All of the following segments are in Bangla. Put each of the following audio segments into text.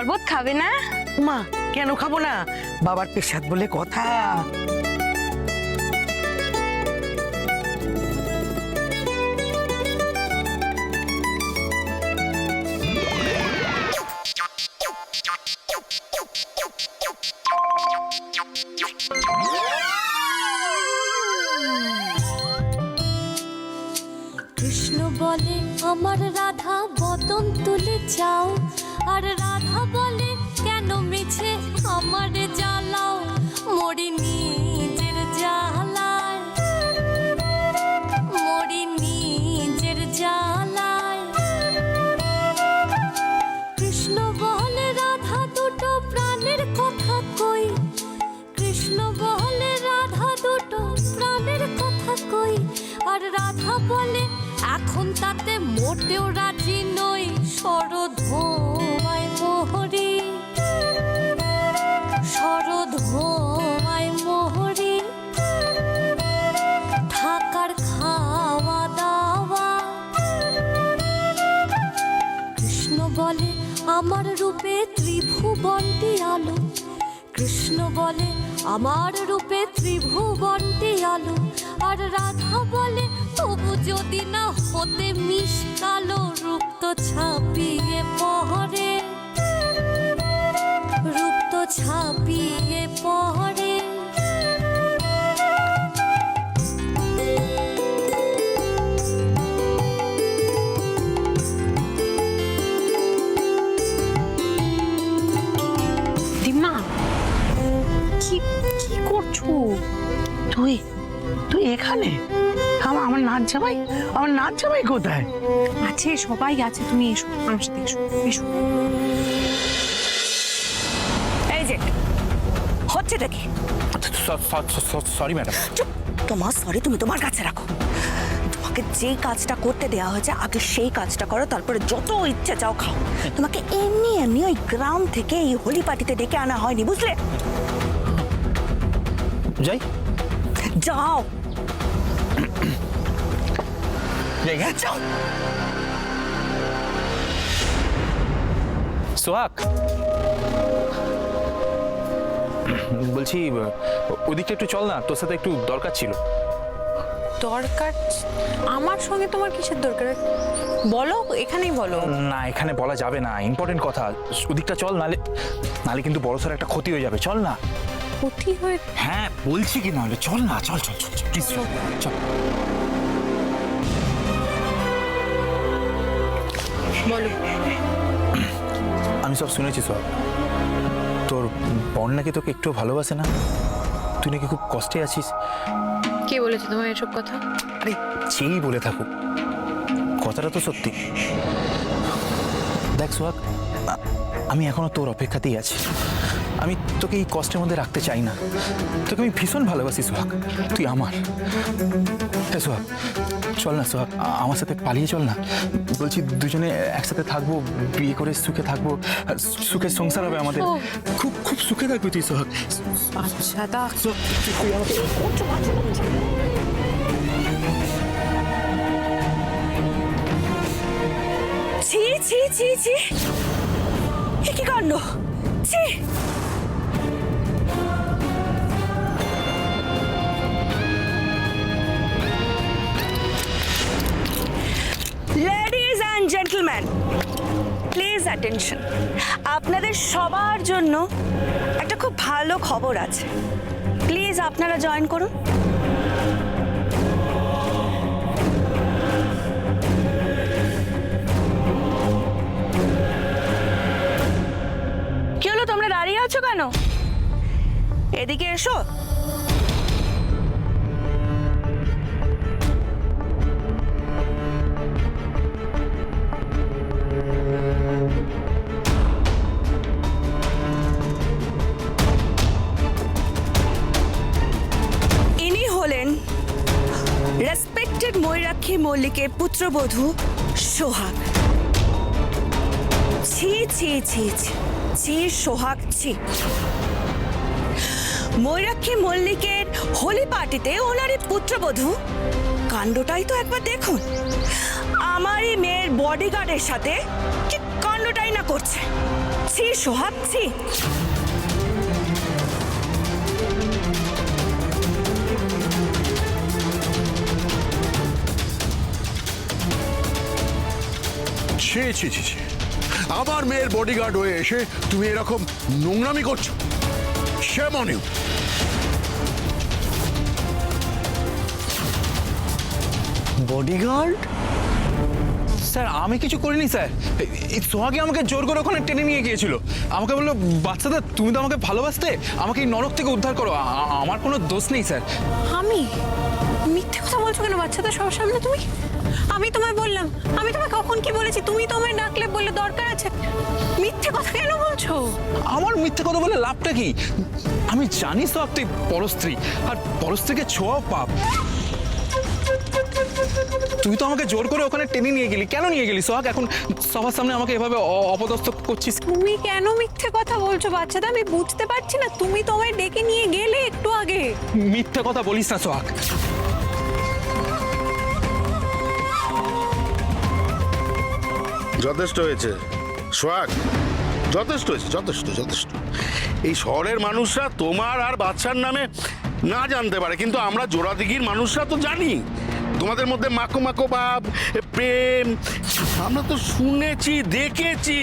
শরবত খাবে না? মা কেন খাবো না, বাবার পেশাদ বলে কথা। কৃষ্ণ বলে আমার রাধা বদন তুলে যাও, আর রাধা বলে কেন মিছে আমার জ্বালাও, মরি নিজের জ্বালায়, মরি নিজের জ্বালায়। কৃষ্ণ বলে রাধা দুটো প্রাণের কথা কই, কৃষ্ণ বলে রাধা দুটো প্রাণের কথা কই, আর রাধা বলে এখন তাতে মোটেও রাজি নই, শরধোয়ায় মোহরি, শরধোয়ায় মোহরি, থাকার খাওয়া দাওয়া। কৃষ্ণ বলে আমার রূপে ত্রিভুবনটি আলো, কৃষ্ণ বলে আমার রূপে ত্রিভুবনটি আলো, আর রাধা বলে তবু যদি না হতে মিশকালো, রূপ তো ছাপিয়ে পহরে, রূপ তো ছাপিয়ে পহরে। দিমা কি কি করছো? তুই তুই এখানে? আমার নাচ জামাই, আমার নাচ জামাই কোথায়? আছে, সবাই আছে, তুমি এসো আমার সাথে, এসো এসো। এই যে হচ্ছেটা কি? Sorry madam. চুপ, তোমার সরি তুমি তোমার কাছে রাখো। তোমাকে যেই কাজটা করতে দেওয়া হয়েছে আগে সেই কাজটা করো, তারপরে যত ইচ্ছে চাও খাও। তোমাকে এমনি এমনি ওই গ্রাম থেকে এই হোলি পার্টিতে ডেকে আনা হয়নি, বুঝলে? যাই যাও যাই। যাও। সোহাগ, বলছি ওদিকটা একটু চল না, তোর সাথে একটু দরকার ছিল। দরকার? আমার সঙ্গে তোমার কিসের দরকার? বলো, এখানেই বলো। না, এখানে বলা যাবে না, ইম্পর্টেন্ট কথা। ওদিকটা চল, নালে নালে কিন্তু বড়সড় একটা ক্ষতি হয়ে যাবে। চল না। ক্ষতি হয়ে? হ্যাঁ বলছি কি, নাহলে চল না, চল চল চল প্লিজ চল চল। বলো। আমি সব শুনেছি সোহাগ, তোর বোন নাকি তোকে একটু ভালোবাসে না, তুই নাকি খুব কষ্টে আছিস। কে বলেছে তোমার এসব কথা? আরে যেই বলে থাকুক, কথাটা তো সত্যি। দেখ সোহাগ, আমি এখনো তোর অপেক্ষাতেই আছি। আমি তোকে এই কষ্টের মধ্যে রাখতে চাই না। তোকে আমি ভীষণ ভালোবাসি সোহাগ, তুই আমার। হ্যাঁ সোহাগ, চল না সোহাগ, আমার সাথে পালিয়ে চল না। বলছি দুজনে একসাথে থাকবো, বিয়ে করে সুখে থাকবো, সুখের সংসার হবে আমাদের। খুব খুব সুখে থাকবি তুই সোহাগ। আচ্ছা দা, ছি ছি ছি ছি, এ কি কাণ্ড! ছি। Ladies and gentleman, please attention. আপনাদের সবার জন্য একটা খুব ভালো খবর আছে। প্লিজ আপনারা জয়েন করুন। কি হলো, তোমরা দাঁড়িয়ে আছো কেন? এদিকে এসো। ইনি হলেন রেসপেক্টেড ময়ূরাক্ষী মল্লিকের পুত্রবধূ সোহাগ। ছি ছি ছি ছি ছি সোহাগ, ছি। ময়ূরাক্ষী মল্লিকের হোলি পার্টিতে ওনারই পুত্রবধূ, কাণ্ডটাই তো একবার দেখুন। আমারই মেয়ের বডিগার্ডের সাথে কি কাণ্ডটাই না করছে। ছি সোহাগ, ছি। ছি ছি ছি ছি, আমার মেয়ের বডিগার্ড হয়ে এসে তুমি এরকম নোংরামি করছো? Shame on you! Bodyguard? Sir আমি কিছু করিনি স্যার, এই সোহাগে আমাকে জোর করে ওখানে টেনে নিয়ে গিয়েছিল। আমাকে বললো, বাচ্চাদা তুমি তো আমাকে ভালোবাসতে, আমাকে এই নরক থেকে উদ্ধার করো। আমার কোনো দোষ নেই স্যার। আমি মিথ্যে কথা বলছো কেন বাচ্চাদের সবার সামনে তুমি? আমি তোমায় বললাম, আমি তোমায় কখন কি বলেছি? তুমি তো আমায় ডাকলে, বললে দরকার আছে। মিথ্যে কথা কেন বলছো? আমার মিথ্যে কথা বলে লাভটা কি? আমি জানি সোহাগ তুই পরস্ত্রী, আর পরস্ত্রীকে ছোঁয়াও পাপ। তুই তো আমাকে জোর করে ওখানে টেনে নিয়ে গেলি, কেন নিয়ে গেলি সোহাগ? এখন সবার সামনে আমাকে এভাবে অপদস্থ করছিস। তুমি কেন মিথ্যে কথা বলছো বাচ্চাদা? আমি বুঝতে পারছি না। তুমি তোমায় ডেকে নিয়ে গেলে একটু আগে। মিথ্যে কথা বলিস না সোহাগ। যথেষ্ট হয়েছে সোহাগ, যথেষ্ট হয়েছে, যথেষ্ট যথেষ্ট। এই শহরের মানুষরা তোমার আর বাচ্চার নামে না জানতে পারে, কিন্তু আমরা জোড়াদিঘির মানুষরা তো জানি তোমাদের মধ্যে মাকো মাকো ভাব, প্রেম, আমরা তো শুনেছি, দেখেছি।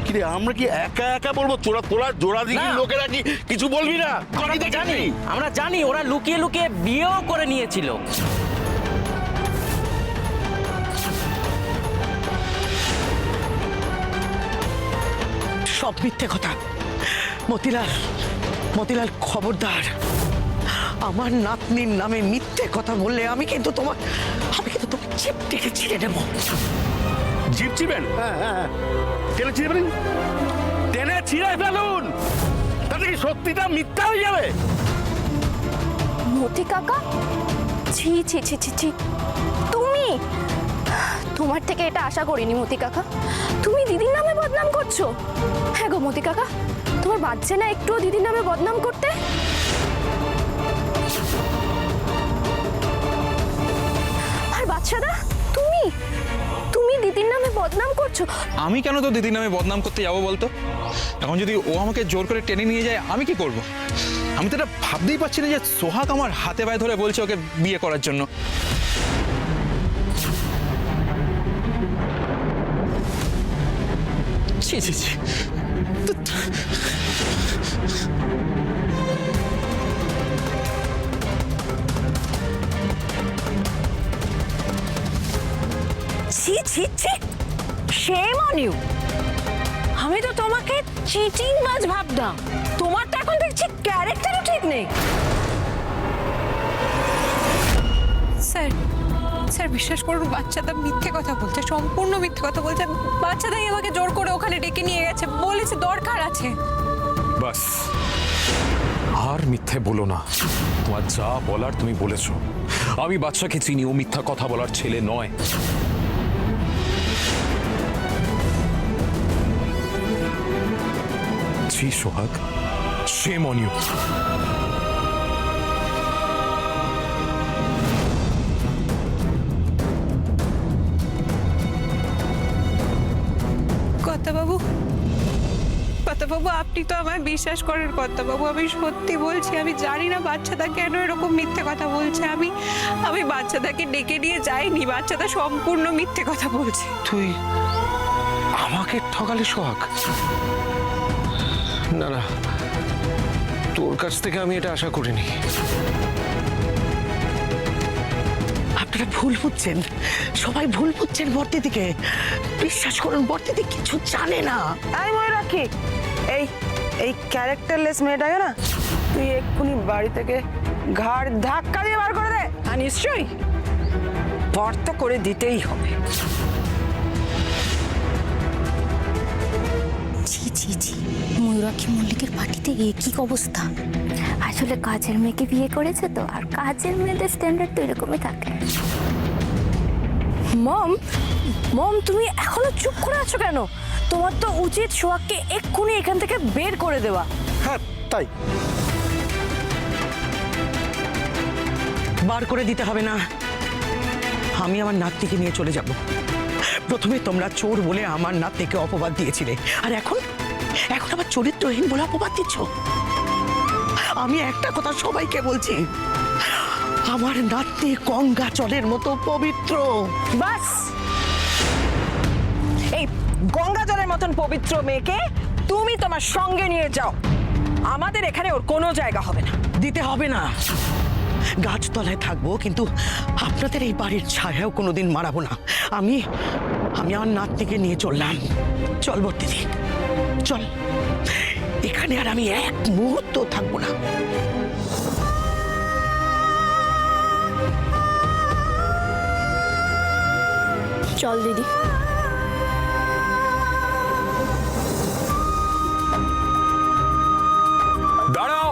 কিরে আমরা কি একা একা বলবো? তোরা জোড়াদিঘির লোকেরা কি কিছু বলবি না? আমরা জানি ওরা লুকিয়ে লুকিয়ে বিয়েও করে নিয়েছিল। সব মিথ্যে কথা। মতিলাল, মতিলাল খবরদার, আমার নাতনির নামে মিথ্যে কথা বললে আমি কিন্তু তোমার চিপ টেনে ছিঁড়ে নেবো। জিপ চিবেন? টেনে ছিঁড়ে ফেলুন, টেনে ছিঁড়ে ফেলুন, তাতে কি সত্যিটা মিথ্যা হয়ে যাবে? মতি কাকা, ছি ছি ছি ছি ছি, তুমি, তোমার থেকে এটা আশা করিনি মতি কাকা। তুমি দিদির নামে বদনাম করছো? হ্যাঁ গো মতি কাকা, তোমার বাচ্চা না একটুও দিদির নামে বদনাম করতে? আর বাচ্চাদা, তুমি তুমি দিদির নামে বদনাম করছো? আমি কেন তো দিদির নামে বদনাম করতে যাবো বলতো? এখন যদি ও আমাকে জোর করে টেনে নিয়ে যায় আমি কি করব? আমি তো এটা ভাবতেই পারছি না যে সোহাগ আমার হাতে পায়ে ধরে বলছে ওকে বিয়ে করার জন্য। ছি ছি ছি। ছি ছি ছি, shame on you! আমি তো তোমাকে চিটিং বাজ ভাবতাম। তোমার তো এখন দেখছি ক্যারেক্টারও ঠিক নেই। স্যার, স্যার বিশ্বাস করুন, বাচ্চাটা মিথ্যে কথা বলছে, সম্পূর্ণ মিথ্যে কথা বলছে। বাচ্চাটাই আমাকে জোর করে ওখানে ডেকে নিয়ে গেছে, বলেছে দরকার আছে। বাস, আর মিথ্যে বলো না। তোমার যা বলার তুমি বলেছো। আমি বাচ্চাকে চিনি, ও মিথ্যা কথা বলার ছেলে নয়। ছি সোহাগ, shame on you! কর্তাবাবু, কর্তাবাবু আপনি তো আমায় বিশ্বাস করেন কর্তাবাবু। আমি সত্যি বলছি, আমি জানি না বাচ্চাটা কেন এরকম মিথ্যে কথা বলছে। আমি বাচ্চাটাকে ডেকে নিয়ে যাইনি, বাচ্চাটা সম্পূর্ণ মিথ্যে কথা বলছে। তুই আমাকে ঠকালি সোহাগ? না না, তোর কাছ থেকে আমি এটা আশা করিনি। আপনারা ভুল বুঝছেন, সবাই ভুল বুঝছেন বর্দিদিকে। বিশ্বাস করুন, বর্দিদি কিছু জানে না। এই ময়ূরাক্ষী, এই ক্যারেক্টারলেস মেয়েটাকে না তুই এক্ষুনি বাড়ি থেকে ঘাড় ধাক্কা দিয়ে বার করে দে। আর নিশ্চয়ই বর তো করে দিতেই হবে। ছি ছি ছি, ময়ূরাক্ষী মল্লিকের পার্টিতে কি অবস্থা! আসলে কাজের মেয়েকে বিয়ে করেছে তো, আর কাজের মেয়েদের স্ট্যান্ডার্ড তো এরকমই থাকে। মম, মম তুমি এখনো চুপ করে আছো কেন? তোমার তো উচিত সোহাগকে এক্ষুনি এখান থেকে বের করে দেওয়া। হ্যাঁ তাই, বার করে দিতে হবে না। আমি আমার নাতনিকে নিয়ে চলে যাব। প্রথমে তোমরা চোর বলে আমার নাতনিকে অপবাদ দিয়েছিলে, আর এখন এখন আবার চরিত্রহীন বলে অপবাদ দিচ্ছ। আমি একটা কথা সবাইকে বলছি, আমার নাতনি গঙ্গা জলের মতো পবিত্র। বাস, এই গঙ্গা জলের মতন পবিত্র মেয়েকে তুমি তোমার সঙ্গে নিয়ে যাও। আমাদের এখানে ওর কোনো জায়গা হবে না। দিতে হবে না, গাছতলায় থাকবো, কিন্তু আপনাদের এই বাড়ির ছায়াও কোনোদিন মারাবো না। আমি আমার নাতনিকে নিয়ে চললাম। চল বর্তিদি, চল, এখানে আর আমি এক মুহূর্ত থাকবো না। চল দিদি। দাঁড়াও।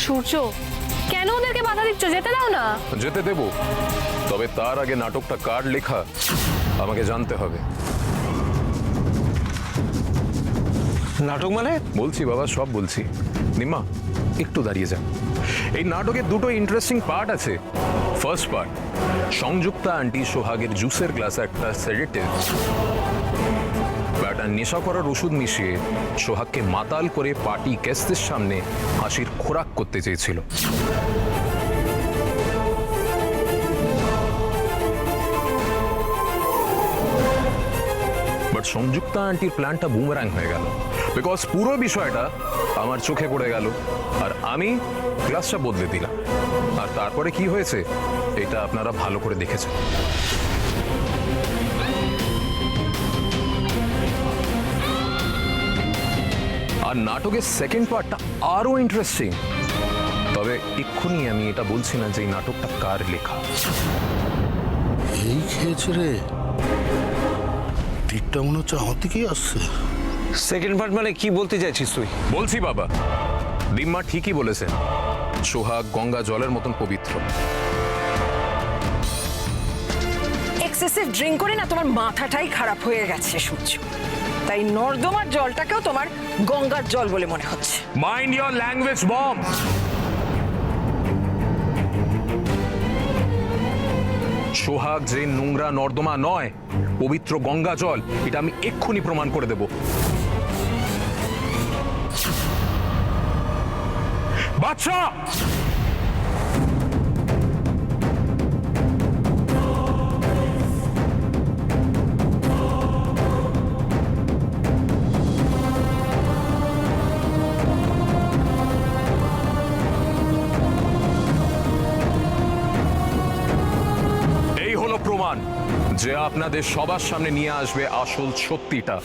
সূর্য, কেন ওদেরকে বাধা দিচ্ছ? যেতে দাও না। যেতে দেব, তবে তার আগে নাটকটা কার লেখা আমাকে জানতে হবে। নাটক মানে? বলছি বাবা, সব বলছি। নিম্মা, একটু দাঁড়িয়ে যান। এই নাটকের দুটো ইন্টারেস্টিং পার্ট আছে। ফার্স্ট পার্ট, সংযুক্তা আন্টি সোহাগের জুসের গ্লাসে একটা সেডেটিভ একটা নেশা করার ওষুধ মিশিয়ে সোহাগকে মাতাল করে পার্টি গেস্টদের সামনে হাসির খোরাক করতে চেয়েছিল। বাট সংযুক্তা আন্টির প্ল্যানটা বুমেরাং হয়ে গেল, বিকজ পুরো বিষয়টা আমার চোখে পড়ে গেল আর আমি গ্লাসটা বদলে দিলাম। আর তারপরে কি হয়েছে এটা আপনারা ভালো করে দেখেছেন। আর নাটকের সেকেন্ড পার্টটা আরো ইন্টারেস্টিং, তবে এক্ষুনি আমি এটা বলছি না যে এই নাটকটা কার লেখা। এই খেয়েছে রে, তীরটা মনে হচ্ছে আমার দিকেই আসছে। সেকেন্ড পার্ট মানে কি বলতে চাইছিস তুই? বলছি বাবা, দিম্মা ঠিকই বলেছেন, সোহাগ গঙ্গা জলের মতন পবিত্র। এক্সেসিভ ড্রিঙ্ক করে না তোমার মাথাটাই খারাপ হয়ে গেছে সূর্য, তাই নর্দমার জলটাকেও তোমার গঙ্গার জল বলে মনে হচ্ছে। মাইন্ড ইয়োর ল্যাঙ্গুয়েজ বম। সোহাগ যে নোংরা নর্দমা নয়, পবিত্র গঙ্গা জল, এটা আমি এক্ষুনি প্রমাণ করে দেব। বাচ্চা, এই হলো প্রমাণ যে আপনাদের সবার সামনে নিয়ে আসবে আসল সত্যিটা।